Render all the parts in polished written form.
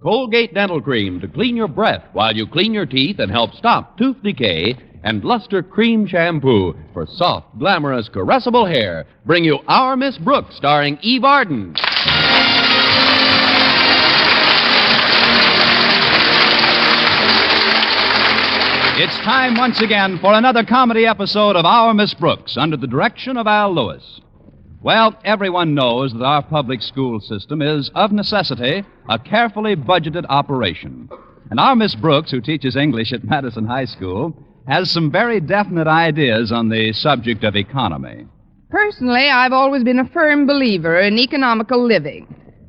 Colgate Dental Cream to clean your breath while you clean your teeth and help stop tooth decay. And Luster Cream Shampoo for soft, glamorous, caressable hair bring you Our Miss Brooks, starring Eve Arden. It's time once again for another comedy episode of Our Miss Brooks under the direction of Al Lewis. Well, everyone knows that our public school system is, of necessity, a carefully budgeted operation. And our Miss Brooks, who teaches English at Madison High School, has some very definite ideas on the subject of economy. Personally, I've always been a firm believer in economical living.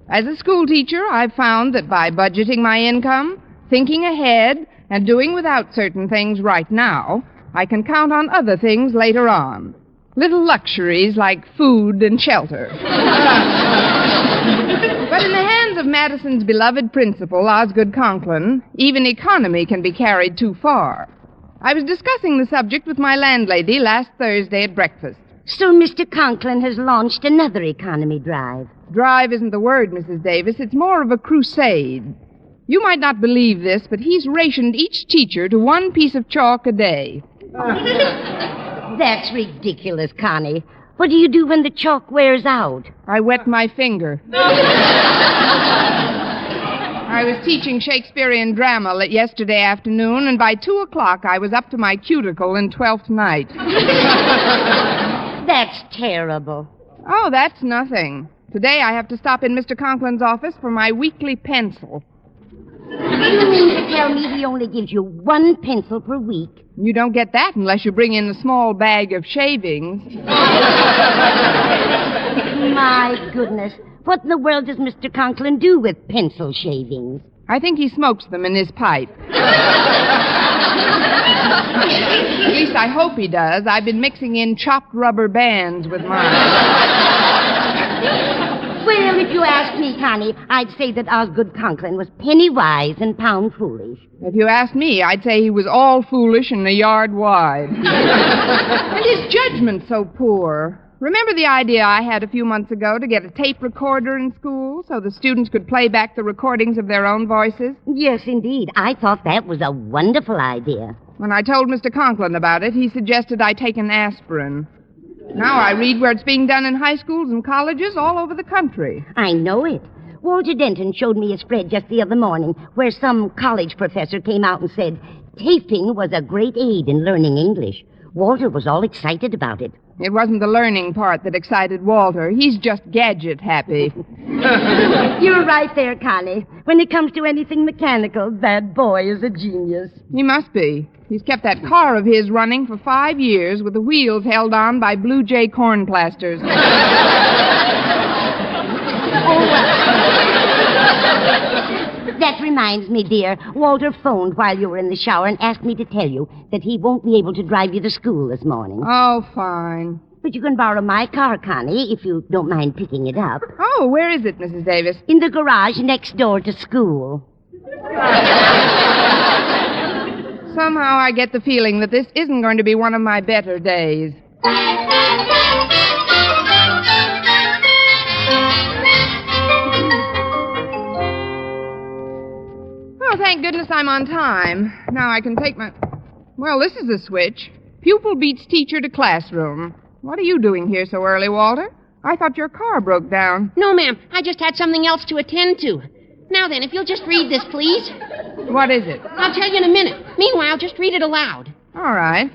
As a school teacher, I've found that by budgeting my income, thinking ahead, and doing without certain things right now, I can count on other things later on. Little luxuries like food and shelter. But in the hands of Madison's beloved principal, Osgood Conklin, even economy can be carried too far. I was discussing the subject with my landlady last Thursday at breakfast. So Mr. Conklin has launched another economy drive. Drive isn't the word, Mrs. Davis. It's more of a crusade. You might not believe this, but he's rationed each teacher to one piece of chalk a day. That's ridiculous, Connie. What do you do when the chalk wears out? I wet my finger. I was teaching Shakespearean drama yesterday afternoon, and by 2 o'clock I was up to my cuticle in Twelfth Night. That's terrible. Oh, that's nothing. Today I have to stop in Mr. Conklin's office for my weekly pencil. You mean to tell me he only gives you one pencil per week? You don't get that unless you bring in a small bag of shavings. My goodness. What in the world does Mr. Conklin do with pencil shavings? I think he smokes them in his pipe. At least I hope he does. I've been mixing in chopped rubber bands with mine. Well, if you ask me, Connie, I'd say that Osgood Conklin was penny wise and pound foolish. If you ask me, I'd say he was all foolish and a yard wide. And his judgment's so poor. Remember the idea I had a few months ago to get a tape recorder in school so the students could play back the recordings of their own voices? Yes, indeed. I thought that was a wonderful idea. When I told Mr. Conklin about it, he suggested I take an aspirin. Now I read where it's being done in high schools and colleges all over the country. I know it. Walter Denton showed me a spread just the other morning where some college professor came out and said taping was a great aid in learning English. Walter was all excited about it. It wasn't the learning part that excited Walter. He's just gadget happy. You're right there, Connie. When it comes to anything mechanical, that boy is a genius. He must be. He's kept that car of his running for 5 years with the wheels held on by Blue Jay corn plasters. Oh, well. That reminds me, dear. Walter phoned while you were in the shower and asked me to tell you that he won't be able to drive you to school this morning. Oh, fine. But you can borrow my car, Connie, if you don't mind picking it up. Oh, where is it, Mrs. Davis? In the garage next door to school. Somehow I get the feeling that this isn't going to be one of my better days. Oh, thank goodness I'm on time. Now I can take my... Well, this is a switch. Pupil beats teacher to classroom. What are you doing here so early, Walter? I thought your car broke down. No, ma'am. I just had something else to attend to. Now then, if you'll just read this, please. What is it? I'll tell you in a minute. Meanwhile, just read it aloud. All right.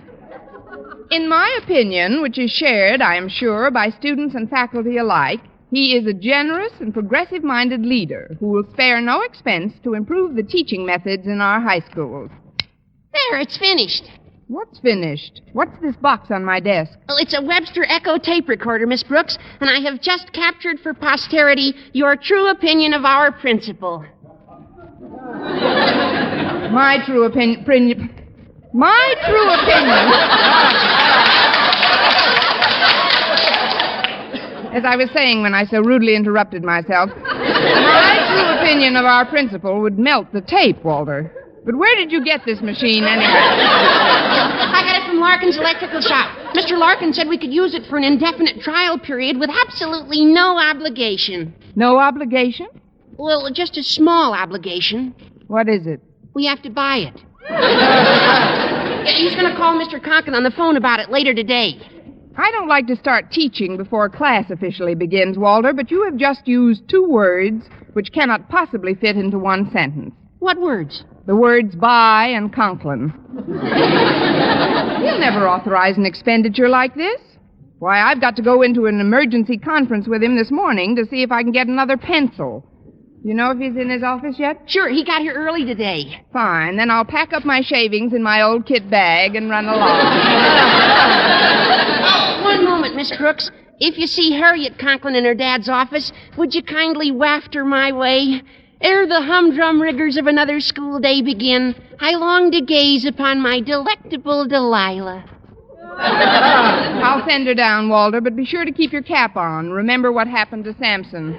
In my opinion, which is shared, I am sure, by students and faculty alike, he is a generous and progressive-minded leader who will spare no expense to improve the teaching methods in our high schools. There, it's finished. What's finished? What's this box on my desk? Well, it's a Webster Echo tape recorder, Miss Brooks, and I have just captured for posterity your true opinion of our principal. My true opinion... My true opinion... As I was saying when I so rudely interrupted myself, my true opinion of our principal would melt the tape, Walter. But where did you get this machine, anyway? I got it from Larkin's electrical shop. Mr. Larkin said we could use it for an indefinite trial period with absolutely no obligation. No obligation? Well, just a small obligation. What is it? We have to buy it. Yeah, he's going to call Mr. Conklin on the phone about it later today. I don't like to start teaching before class officially begins, Walter, but you have just used 2 words which cannot possibly fit into one sentence. What words? The words buy and Conklin. He'll never authorize an expenditure like this. Why, I've got to go into an emergency conference with him this morning to see if I can get another pencil. You know if he's in his office yet? Sure, he got here early today. Fine, then I'll pack up my shavings in my old kit bag and run along. One moment, Miss Brooks. If you see Harriet Conklin in her dad's office, would you kindly waft her my way? Ere the humdrum rigors of another school day begin, I long to gaze upon my delectable Delilah. I'll send her down, Walter, but be sure to keep your cap on. Remember what happened to Samson.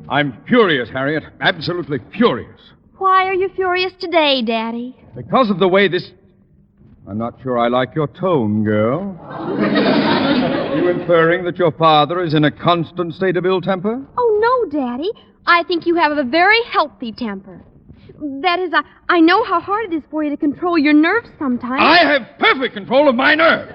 I'm furious, Harriet. Absolutely furious. Why are you furious today, Daddy? Because of the way this... I'm not sure I like your tone, girl. Are you inferring that your father is in a constant state of ill temper? Oh, no, Daddy. I think you have a very healthy temper. That is, I know how hard it is for you to control your nerves sometimes. I have perfect control of my nerves.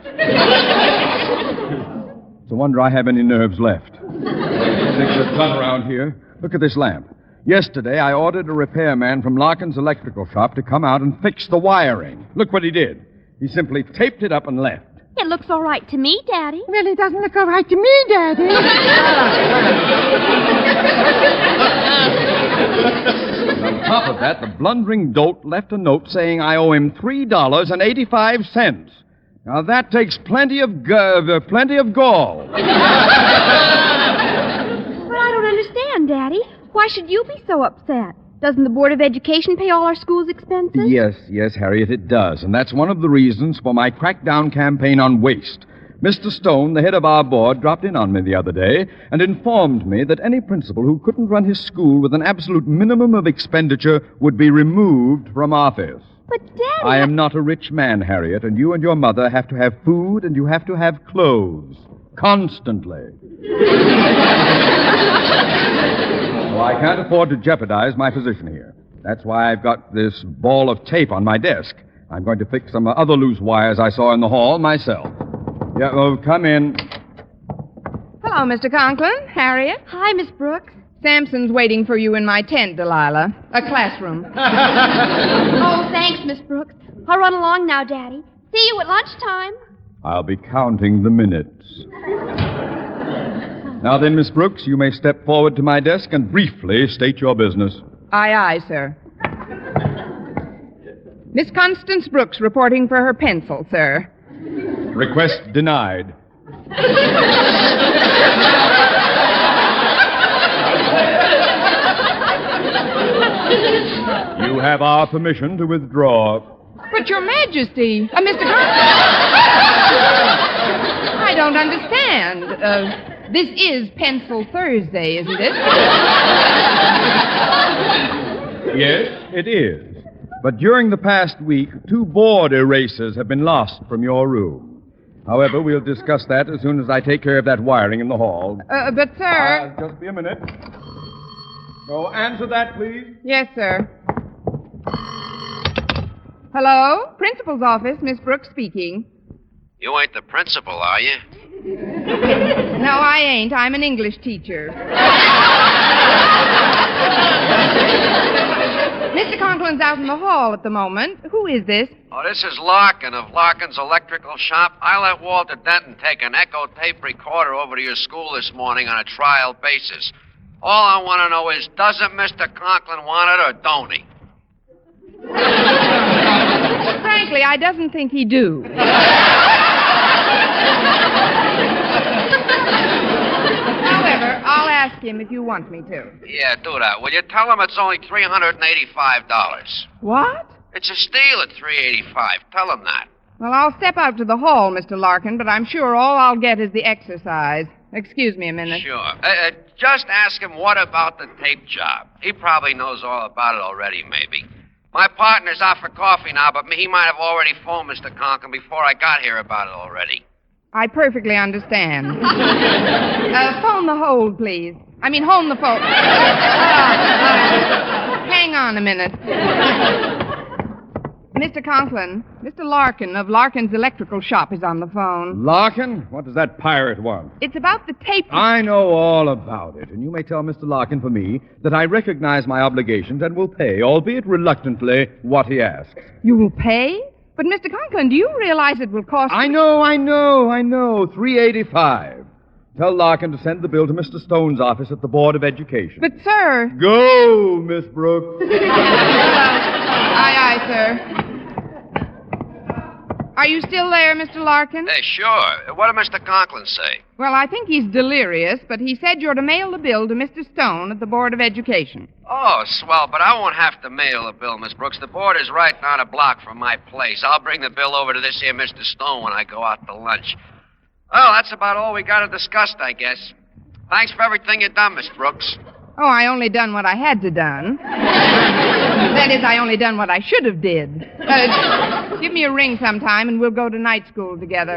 It's a wonder I have any nerves left. Things are done around here. Look at this lamp. Yesterday, I ordered a repairman from Larkin's electrical shop to come out and fix the wiring. Look what he did. He simply taped it up and left. It looks all right to me, Daddy. Well, it doesn't look all right to me, Daddy. And on top of that, the blundering dolt left a note saying I owe him $3.85. Now, that takes plenty of gall. But I don't understand, Daddy. Why should you be so upset? Doesn't the Board of Education pay all our school's expenses? Yes, Harriet, it does. And that's one of the reasons for my crackdown campaign on waste. Mr. Stone, the head of our board, dropped in on me the other day and informed me that any principal who couldn't run his school with an absolute minimum of expenditure would be removed from office. But, Daddy... I am not a rich man, Harriet, and you and your mother have to have food and you have to have clothes. Constantly. Well, I can't afford to jeopardize my position here. That's why I've got this ball of tape on my desk. I'm going to fix some other loose wires I saw in the hall myself. Yeah, well, come in. Hello, Mr. Conklin. Harriet. Hi, Miss Brooks. Samson's waiting for you in my tent, Delilah. A classroom. Oh, thanks, Miss Brooks. I'll run along now, Daddy. See you at lunchtime. I'll be counting the minutes. Now then, Miss Brooks, you may step forward to my desk and briefly state your business. Aye, aye, sir. Miss Constance Brooks reporting for her pencil, sir. Request denied. You have our permission to withdraw. But, Your Majesty, Mr. Conklin. I don't understand. This is Pencil Thursday, isn't it? Yes, it is. But during the past week, 2 board erasers have been lost from your room. However, we'll discuss that as soon as I take care of that wiring in the hall. But, sir... Just be a minute. So, answer that, please. Yes, sir. Hello? Principal's office, Miss Brooks speaking. You ain't the principal, are you? No, I ain't. I'm an English teacher. Mr. Conklin's out in the hall at the moment. Who is this? Oh, this is Larkin of Larkin's Electrical Shop. I let Walter Denton take an echo tape recorder over to your school this morning on a trial basis. All I want to know is, doesn't Mr. Conklin want it or don't he? Frankly, I doesn't think he do. However, I'll ask him if you want me to. Yeah, do that. Will you tell him it's only $385? What? It's a steal at $385. Tell him that. Well, I'll step out to the hall, Mr. Larkin, but I'm sure all I'll get is the exercise. Excuse me a minute. Sure. Just ask him what about the tape job. He probably knows all about it already, maybe. My partner's out for coffee now, but he might have already phoned Mr. Conklin before I got here about it already. I perfectly understand. Phone the hold, please. I mean, hold the phone. Hang on a minute. Mr. Conklin, Mr. Larkin of Larkin's Electrical Shop is on the phone. Larkin? What does that pirate want? It's about the tape. I know all about it, and you may tell Mr. Larkin for me that I recognize my obligations and will pay, albeit reluctantly, what he asks. You will pay? But, Mr. Conklin, do you realize it will cost... I know. $3.85. Tell Larkin to send the bill to Mr. Stone's office at the Board of Education. But, sir... Go, Miss Brooks. Aye, sir. Are you still there, Mr. Larkin? Hey, sure. What did Mr. Conklin say? Well, I think he's delirious, but he said you're to mail the bill to Mr. Stone at the Board of Education. Oh, swell, but I won't have to mail the bill, Miss Brooks. The board is right down a block from my place. I'll bring the bill over to this here Mr. Stone when I go out to lunch. Well, that's about all we got to discuss, I guess. Thanks for everything you've done, Miss Brooks. Oh, I only done what I had to done. That is, I only done what I should have did. Give me a ring sometime and we'll go to night school together.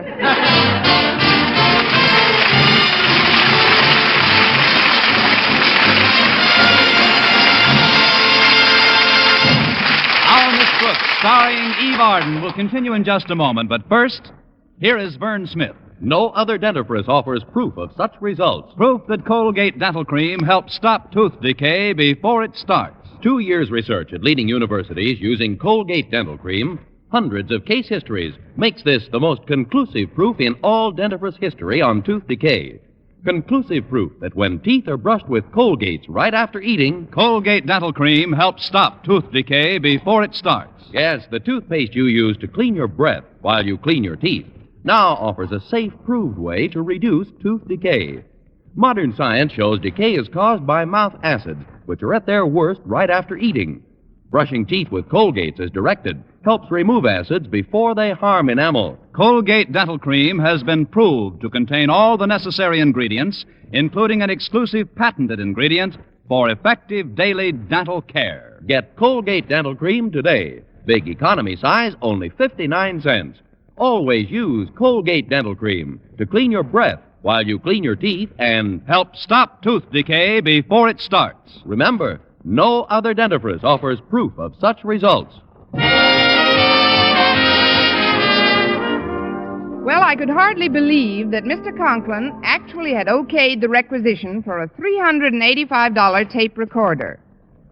Our Miss Brooks, starring Eve Arden, will continue in just a moment. But first, here is Vern Smith. No other dentifrice offers proof of such results. Proof that Colgate Dental Cream helps stop tooth decay before it starts. 2 years' research at leading universities using Colgate Dental Cream, hundreds of case histories, makes this the most conclusive proof in all dentifrice history on tooth decay. Conclusive proof that when teeth are brushed with Colgates right after eating, Colgate Dental Cream helps stop tooth decay before it starts. yes, the toothpaste you use to clean your breath while you clean your teeth, now offers a safe, proved way to reduce tooth decay. Modern science shows decay is caused by mouth acids, which are at their worst right after eating. Brushing teeth with Colgates as directed helps remove acids before they harm enamel. Colgate Dental Cream has been proved to contain all the necessary ingredients, including an exclusive patented ingredient for effective daily dental care. Get Colgate Dental Cream today. Big economy size, only 59 cents. Always use Colgate Dental Cream to clean your breath while you clean your teeth and Help stop tooth decay before it starts. remember, no other dentifrice offers proof of such results. Well, I could hardly believe that Mr. Conklin actually had okayed the requisition for a $385 tape recorder.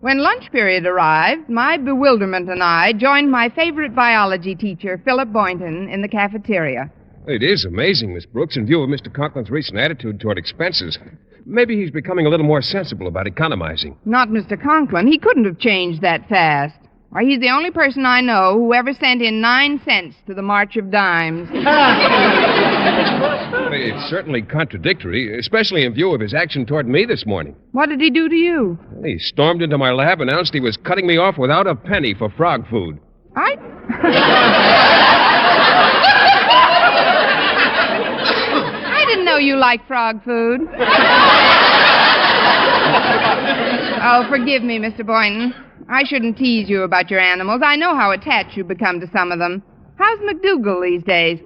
When lunch period arrived, my bewilderment and I joined my favorite biology teacher, Philip Boynton, in the cafeteria. It is amazing, Miss Brooks, in view of Mr. Conklin's recent attitude toward expenses. Maybe he's becoming a little more sensible about economizing. Not Mr. Conklin. He couldn't have changed that fast. Why, he's the only person I know who ever sent in 9 cents to the March of Dimes. It's certainly contradictory, especially in view of his action toward me this morning. What did he do to you? He stormed into my lab, announced he was cutting me off without a penny for frog food. I didn't know you liked frog food. Oh, forgive me, Mr. Boynton. I shouldn't tease you about your animals. I know how attached you've become to some of them. How's McDougal these days?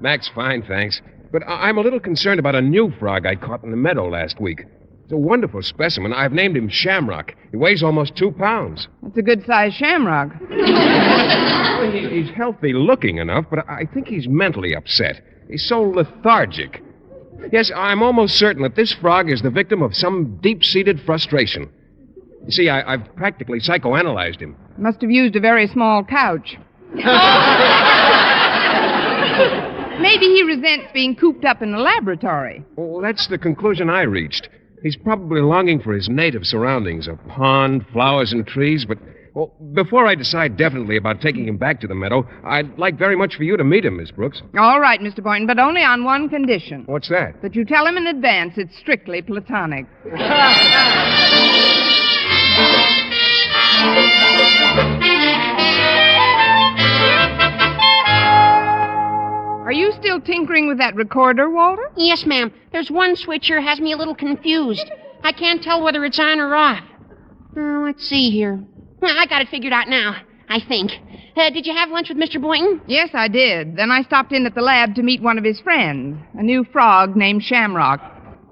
Mac's fine, thanks. But I'm a little concerned about a new frog I caught in the meadow last week. It's a wonderful specimen. I've named him Shamrock. He weighs almost 2 pounds. That's a good-sized shamrock. He's healthy looking enough, but I think he's mentally upset. He's so lethargic. Yes, I'm almost certain that this frog is the victim of some deep-seated frustration. You see, I've practically psychoanalyzed him. Must have used a very small couch. Maybe he resents being cooped up in the laboratory. Well, that's the conclusion I reached. He's probably longing for his native surroundings, a pond, flowers, and trees, but well, before I decide definitely about taking him back to the meadow, I'd like very much for you to meet him, Miss Brooks. All right, Mr. Boynton, but only on one condition. What's that? That you tell him in advance it's strictly platonic. Are you still tinkering with that recorder, Walter? Yes, ma'am. There's one switch here has me a little confused. I can't tell whether it's on or off. Let's see here. I got it figured out now, I think. Did you have lunch with Mr. Boynton? Yes, I did. Then I stopped in at the lab to meet one of his friends, a new frog named Shamrock.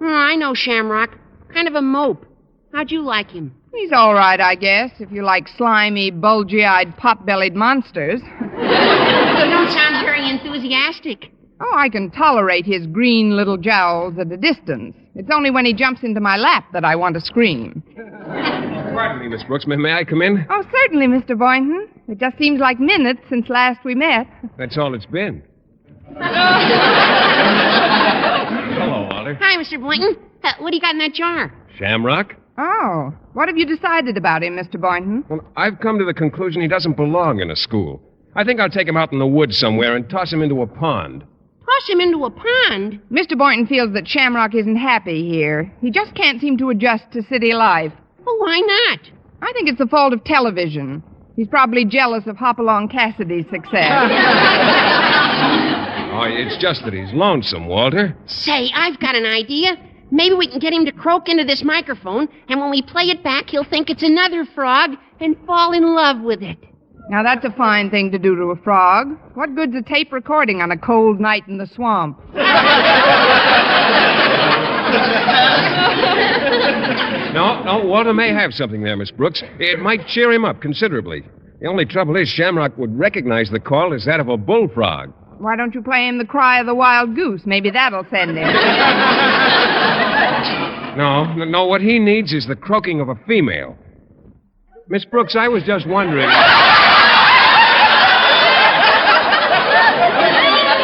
Oh, I know Shamrock. Kind of a mope. How'd you like him? He's all right, I guess, if you like slimy, bulgy-eyed, pot-bellied monsters. You don't sound very enthusiastic. Oh, I can tolerate his green little jowls at a distance. It's only when he jumps into my lap that I want to scream. Pardon me, Miss Brooks. May I come in? Oh, certainly, Mr. Boynton. It just seems like minutes since last we met. That's all it's been. Hello, Walter. Hi, Mr. Boynton. What do you got in that jar? Shamrock? Oh, what have you decided about him, Mr. Boynton? Well, I've come to the conclusion he doesn't belong in a school. I think I'll take him out in the woods somewhere and toss him into a pond. Toss him into a pond? Mr. Boynton feels that Shamrock isn't happy here. He just can't seem to adjust to city life. Well, why not? I think it's the fault of television. He's probably jealous of Hopalong Cassidy's success. Oh, it's just that he's lonesome, Walter. Say, I've got an idea. Maybe we can get him to croak into this microphone, and when we play it back, he'll think it's another frog and fall in love with it. Now, that's a fine thing to do to a frog. What good's a tape recording on a cold night in the swamp? No, Walter may have something there, Miss Brooks. It might cheer him up considerably. The only trouble is Shamrock would recognize the call as that of a bullfrog. Why don't you play him the cry of the wild goose? Maybe that'll send him. No, what he needs is the croaking of a female. Miss Brooks, I was just wondering...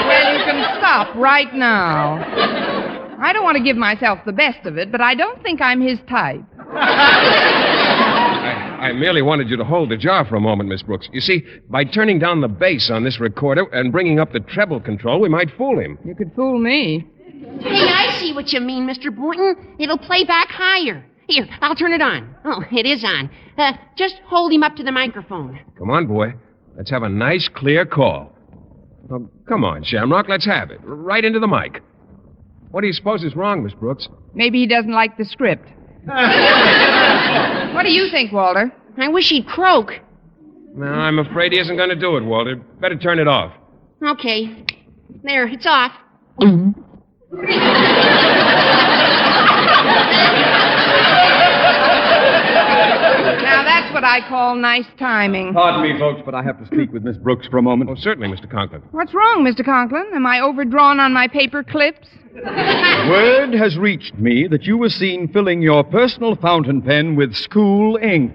Well, you can stop right now. I don't want to give myself the best of it, but I don't think I'm his type. I merely wanted you to hold the jar for a moment, Miss Brooks. You see, by turning down the bass on this recorder and bringing up the treble control, we might fool him. You could fool me. Hey, I see what you mean, Mr. Boynton. It'll play back higher. Here, I'll turn it on. Oh, it is on. Just hold him up to the microphone. Come on, boy. Let's have a nice, clear call. Come on, Shamrock, let's have it. Right into the mic. What do you suppose is wrong, Miss Brooks? Maybe he doesn't like the script. What do you think, Walter? I wish he'd croak. No, I'm afraid he isn't going to do it, Walter. Better turn it off. Okay. There, it's off. Now, that's what I call nice timing. Pardon me, folks, but I have to speak with Miss Brooks for a moment. Oh, certainly, Mr. Conklin. What's wrong, Mr. Conklin? Am I overdrawn on my paper clips? Word has reached me that you were seen filling your personal fountain pen with school ink.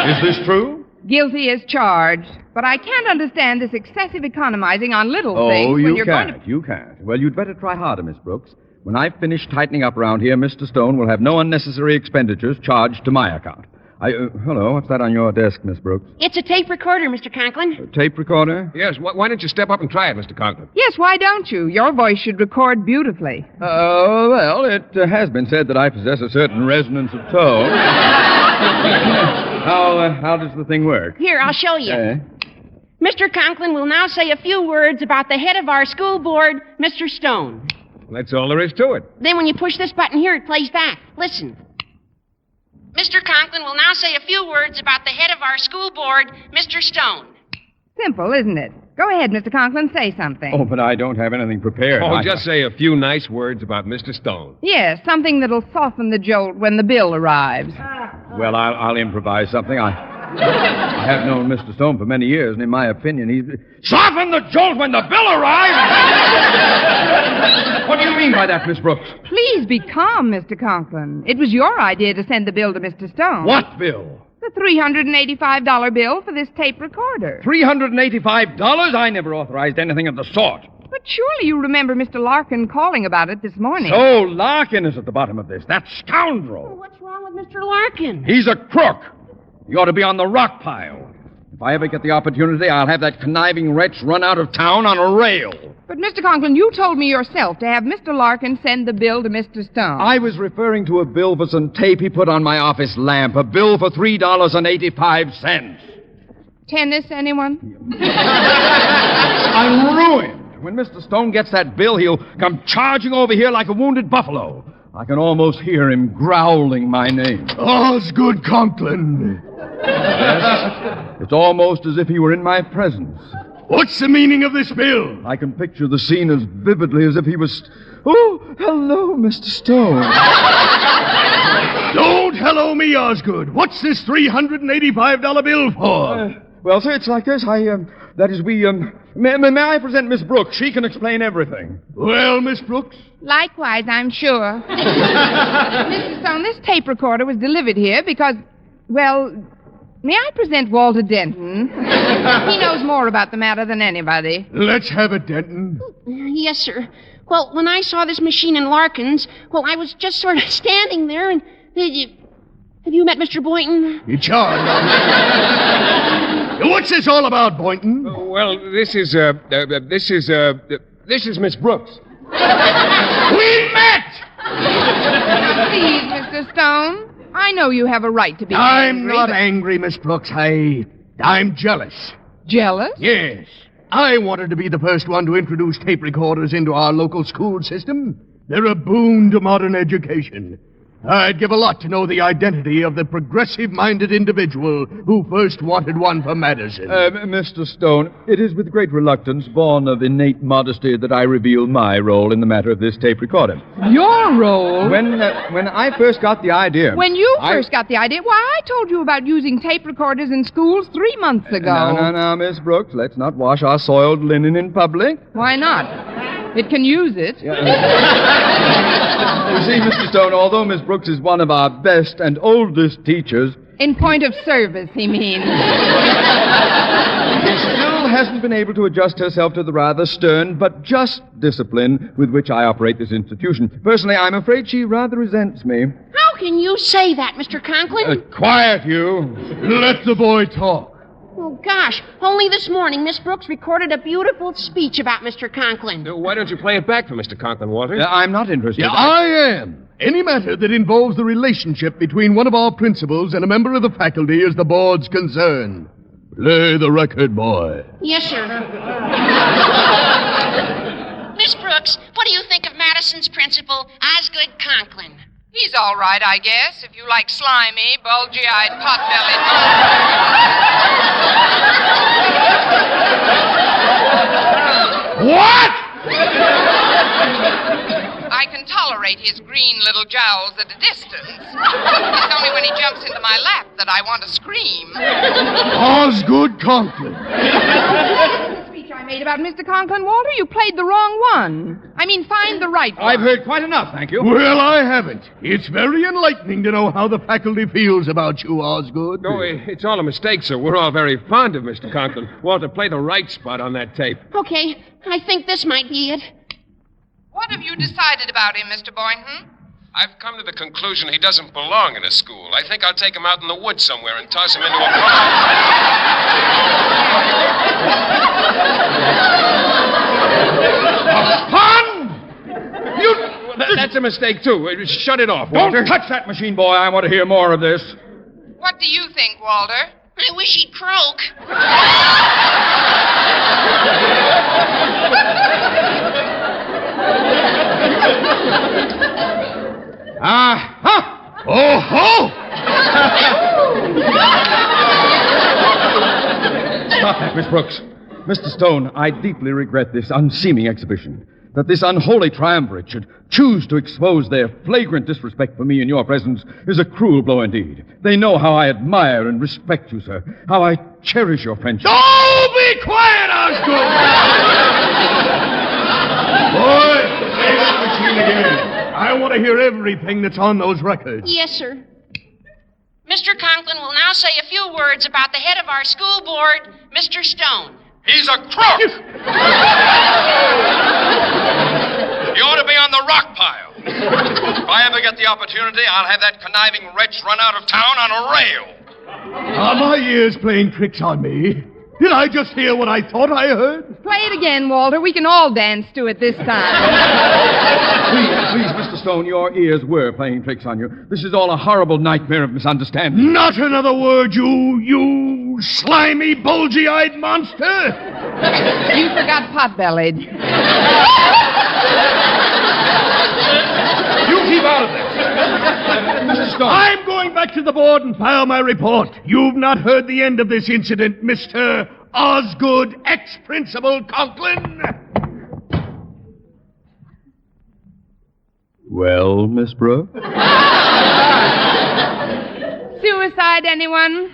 Is this true? Guilty as charged. But I can't understand this excessive economizing on little things Oh, when you you're can't. going to... You can't. Well, you'd better try harder, Miss Brooks. When I've finished tightening up around here, Mr. Stone will have no unnecessary expenditures charged to my account. Hello, what's that on your desk, Miss Brooks? It's a tape recorder, Mr. Conklin. A tape recorder? Yes, why don't you step up and try it, Mr. Conklin? Yes, why don't you? Your voice should record beautifully. Well, it has been said that I possess a certain resonance of tone. How does the thing work? Here, I'll show you. Mr. Conklin will now say a few words about the head of our school board, Mr. Stone. That's all there is to it. Then when you push this button here, it plays back. Listen. Mr. Conklin will now say a few words about the head of our school board, Mr. Stone. Simple, isn't it? Go ahead, Mr. Conklin, say something. Oh, but I don't have anything prepared. Just say a few nice words about Mr. Stone. Yes, something that'll soften the jolt when the bill arrives. Well, I'll improvise something. I have known Mr. Stone for many years, and in my opinion, he's... Soften the jolt when the bill arrives! What do you mean by that, Miss Brooks? Please be calm, Mr. Conklin. It was your idea to send the bill to Mr. Stone. What bill? The $385 bill for this tape recorder. $385? I never authorized anything of the sort. But surely you remember Mr. Larkin calling about it this morning. So Larkin is at the bottom of this. That scoundrel. What's wrong with Mr. Larkin? He's a crook. He ought to be on the rock pile. If I ever get the opportunity, I'll have that conniving wretch run out of town on a rail. But, Mr. Conklin, you told me yourself to have Mr. Larkin send the bill to Mr. Stone. I was referring to a bill for some tape he put on my office lamp. A bill for $3.85. Tennis, anyone? I'm ruined. When Mr. Stone gets that bill, he'll come charging over here like a wounded buffalo. I can almost hear him growling my name. Osgood Conklin. Yes. It's almost as if he were in my presence. What's the meaning of this bill? I can picture the scene as vividly as if he was... Oh, hello, Mr. Stone. Don't hello me, Osgood. What's this $385 bill for? Well, sir, it's like this. May I present Miss Brooks? She can explain everything. Well, Miss Brooks? Likewise, I'm sure. Mr. Stone, this tape recorder was delivered here because, well, may I present Walter Denton? He knows more about the matter than anybody. Let's have it, Denton. Yes, sir. Well, when I saw this machine in Larkin's, well, I was just sort of standing there and... Have you met Mr. Boynton? You charge. What's this all about, Boynton? Well, this is Miss Brooks. We met! Now, please, Mr. Stone. I know you have a right to be I'm angry. not angry, Miss Brooks. I'm jealous. Jealous? Yes. I wanted to be the first one to introduce tape recorders into our local school system. They're a boon to modern education. I'd give a lot to know the identity of the progressive-minded individual who first wanted one for Madison. Mr. Stone, it is with great reluctance, born of innate modesty, that I reveal my role in the matter of this tape recorder. Your role? When I first got the idea... When you first got the idea? Why, I told you about using tape recorders in schools 3 months ago. No, Miss Brooks. Let's not wash our soiled linen in public. Why not? It can use it. You see, Mr. Stone, although Miss Brooks is one of our best and oldest teachers... In point of service, he means. She still hasn't been able to adjust herself to the rather stern but just discipline with which I operate this institution. Personally, I'm afraid she rather resents me. How can you say that, Mr. Conklin? Quiet, you. Let the boy talk. Oh, gosh. Only this morning, Miss Brooks recorded a beautiful speech about Mr. Conklin. Why don't you play it back for Mr. Conklin, Walter? I'm not interested. Yeah, I am. Any matter that involves the relationship between one of our principals and a member of the faculty is the board's concern. Play the record, boy. Yes, sir. Miss Brooks, what do you think of Madison's principal, Osgood Conklin? He's all right, I guess, if you like slimy, bulgy-eyed, pot-bellied What? I can tolerate his green little jowls at a distance. It's only when he jumps into my lap that I want to scream. Osgood Conklin. The speech I made about Mr. Conklin, Walter, you played the wrong one. I mean, find the right one. I've heard quite enough, thank you. Well, I haven't. It's very enlightening to know how the faculty feels about you, Osgood. No, it's all a mistake, sir. We're all very fond of Mr. Conklin. Walter, play the right spot on that tape. Okay, I think this might be it. What have you decided about him, Mr. Boynton? I've come to the conclusion he doesn't belong in a school. I think I'll take him out in the woods somewhere and toss him into a pond. That's a mistake, too. Shut it off, Walter. Don't touch that machine, boy. I want to hear more of this. What do you think, Walter? I wish he'd croak. Oh, ho! Stop that, Miss Brooks. Mr. Stone, I deeply regret this unseeming exhibition. That this unholy triumvirate should choose to expose their flagrant disrespect for me in your presence is a cruel blow indeed. They know how I admire and respect you, sir. How I cherish your friendship. Oh, be quiet, Osgood! Boy, play that machine again. I want to hear everything that's on those records. Yes, sir. Mr. Conklin will now say a few words about the head of our school board, Mr. Stone. He's a crook! He ought to be on the rock pile. If I ever get the opportunity, I'll have that conniving wretch run out of town on a rail. Are my ears playing tricks on me? Did I just hear what I thought I heard? Play it again, Walter. We can all dance to it this time. Please, Mr. Stone, your ears were playing tricks on you. This is all a horrible nightmare of misunderstanding. Not another word, you slimy, bulgy-eyed monster! You forgot pot-bellied. You keep out of this. Mrs. Stone. I'm going back to the board and file my report. You've not heard the end of this incident, Mr. Osgood, ex-principal Conklin. Well, Miss Brooks? Suicide, anyone?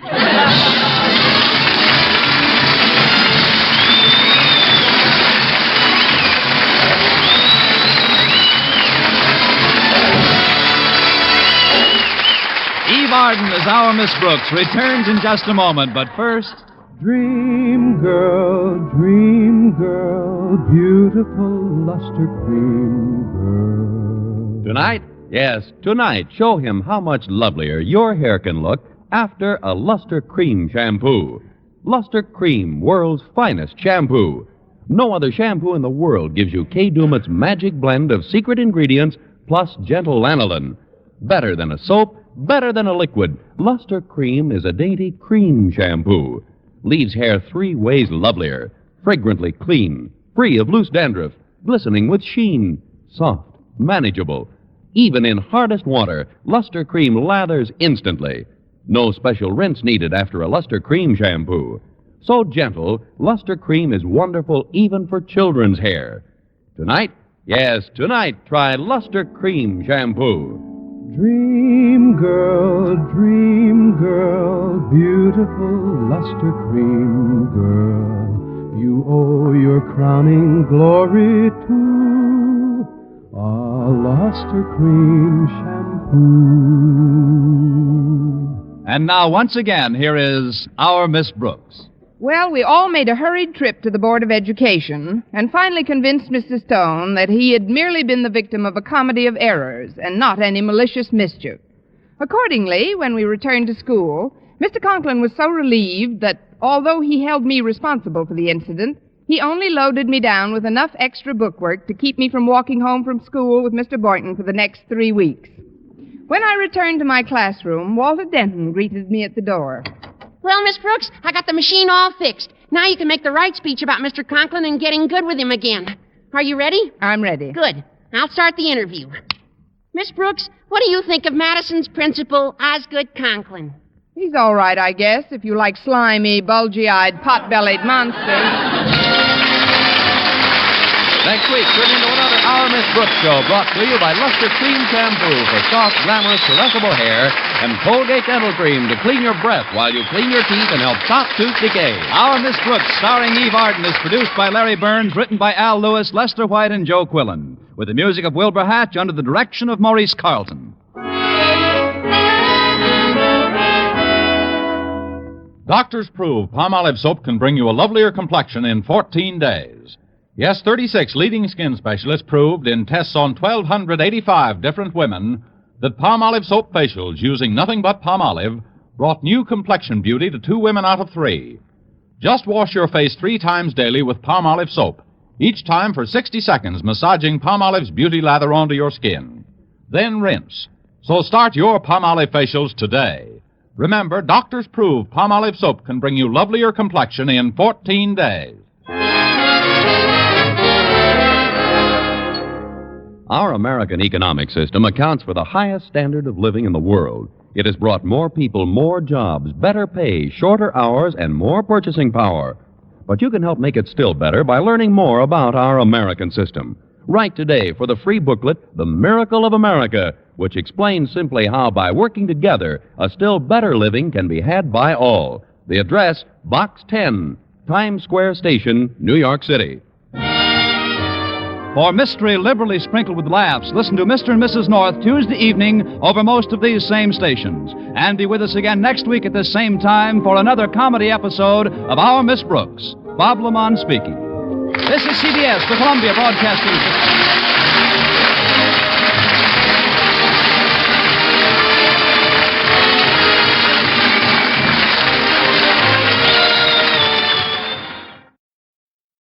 Eve Arden as our Miss Brooks returns in just a moment, but first... Dream girl, beautiful luster cream girl. Tonight, yes, tonight, show him how much lovelier your hair can look after a Luster Cream shampoo. Luster Cream, world's finest shampoo. No other shampoo in the world gives you K. Dumat's magic blend of secret ingredients plus gentle lanolin. Better than a soap, better than a liquid, Luster Cream is a dainty cream shampoo. Leaves hair 3 ways lovelier, fragrantly clean, free of loose dandruff, glistening with sheen, soft, manageable. Even in hardest water, Luster Cream lathers instantly. No special rinse needed after a Luster Cream shampoo. So gentle, Luster Cream is wonderful even for children's hair. Tonight, yes, tonight, try Luster Cream shampoo. Dream girl, beautiful luster cream girl. You owe your crowning glory to a luster cream shampoo. And now, once again, here is our Miss Brooks. Well, we all made a hurried trip to the Board of Education and finally convinced Mr. Stone that he had merely been the victim of a comedy of errors and not any malicious mischief. Accordingly, when we returned to school, Mr. Conklin was so relieved that, although he held me responsible for the incident, he only loaded me down with enough extra bookwork to keep me from walking home from school with Mr. Boynton for the next 3 weeks. When I returned to my classroom, Walter Denton greeted me at the door. Well, Miss Brooks, I got the machine all fixed. Now you can make the right speech about Mr. Conklin and getting good with him again. Are you ready? I'm ready. Good. I'll start the interview. Miss Brooks, what do you think of Madison's principal, Osgood Conklin? He's all right, I guess, if you like slimy, bulgy-eyed, pot-bellied monsters. Next week, tune into another Our Miss Brooks show brought to you by Luster Cream Shampoo for soft, glamorous, caressable hair and Colgate Dental Cream to clean your breath while you clean your teeth and help stop tooth decay. Our Miss Brooks, starring Eve Arden, is produced by Larry Burns, written by Al Lewis, Lester White, and Joe Quillen, with the music of Wilbur Hatch under the direction of Maurice Carlton. Doctors prove Palmolive soap can bring you a lovelier complexion in 14 days. Yes, 36 leading skin specialists proved in tests on 1,285 different women that Palmolive soap facials using nothing but Palmolive brought new complexion beauty to 2 women out of 3. Just wash your face 3 times daily with Palmolive soap, each time for 60 seconds, massaging Palmolive's beauty lather onto your skin. Then rinse. So start your Palmolive facials today. Remember, doctors prove Palmolive soap can bring you lovelier complexion in 14 days. Our American economic system accounts for the highest standard of living in the world. It has brought more people more jobs, better pay, shorter hours, and more purchasing power. But you can help make it still better by learning more about our American system. Write today for the free booklet, The Miracle of America, which explains simply how by working together, a still better living can be had by all. The address, Box 10, Times Square Station, New York City. For mystery liberally sprinkled with laughs, listen to Mr. and Mrs. North Tuesday evening over most of these same stations. And be with us again next week at this same time for another comedy episode of Our Miss Brooks. Bob Lamont speaking. This is CBS, the Columbia Broadcasting System.